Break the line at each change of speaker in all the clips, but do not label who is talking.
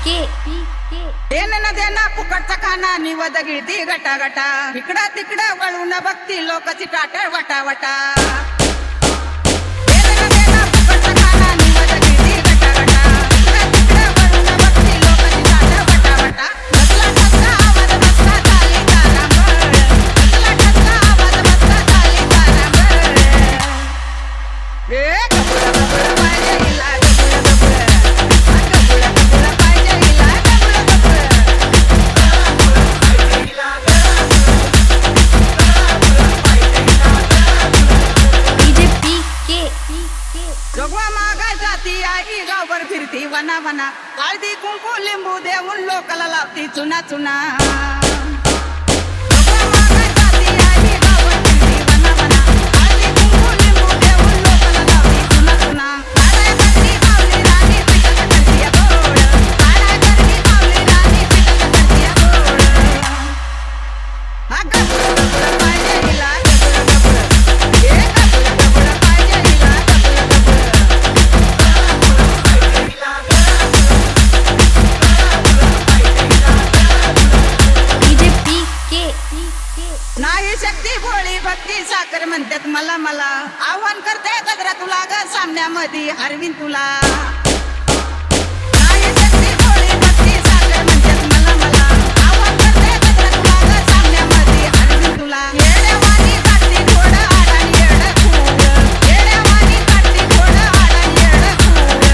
देणं देणं फुकटचा खाना निवद गिळती गटा गटा इकडं तिकडं वळून बघती लोकची टाट वटा वटा देणं देणं फुकटचा खाना निवद गिळती गटा गटा इकडं तिकडं वळून बघती लोकची टाट वटा वटा ठसला ठसला आवाज बसला झाली तारांबळ ठसला ठसला आवाज बसला झाली तारांबळ ए गबुळ गबुळ पाहिजे हिला गबुळ गबुळ गबुळ गबुळ पाहिजे हिला गबुळ गबुळ जोगवा मागा जाती आई गावभर फिरती वना वना हळदी कुंकू लिंबू देऊन लोकाला लावती चुना चुना जोगवा मागा जाती आई गावभर फिरती वना वना हळदी कुंकू लिंबू देऊन लोकाला लावती चुना चुना काळ्या करती बावली राणी पिठलं करती गोड काळ्या करती बावली राणी पिठलं करती गोड हा गबुळ गबुळ पाहिजे हिला गबुळ गबुळ ए गबुळ गबुळ पाहिजे हिला गबुळ गबुळ नाही शक्ती भोळी भक्ती साखर म्हणतात मला मला आव्हान करते गजरा तुला ग सामन्यामध्ये हरवीन तुला नाही शक्ती भोळी भक्ती साखर म्हणतात मला मला आव्हान करते गजरा तुला ग सामन्यामध्ये हरवीन तुला येड्यावानी काढती थोडं आडान येडं खूळ येड्यावानी काढती थोडं आडान येडं खूळ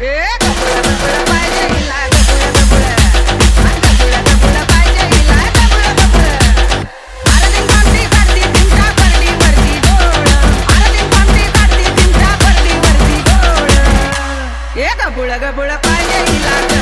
ए गबुळ गबुळ पाहिजे हिला गबुळ गबुळ गबुळ गबुळ पाहिजे हिला गबुळ गबुळ आरतीन पामती काढती चिंचा परडी वरती गोड आरतीन पामती काढती चिंचा परडी वरती गोड ए गबुळ गबुळ पाहिजे हिला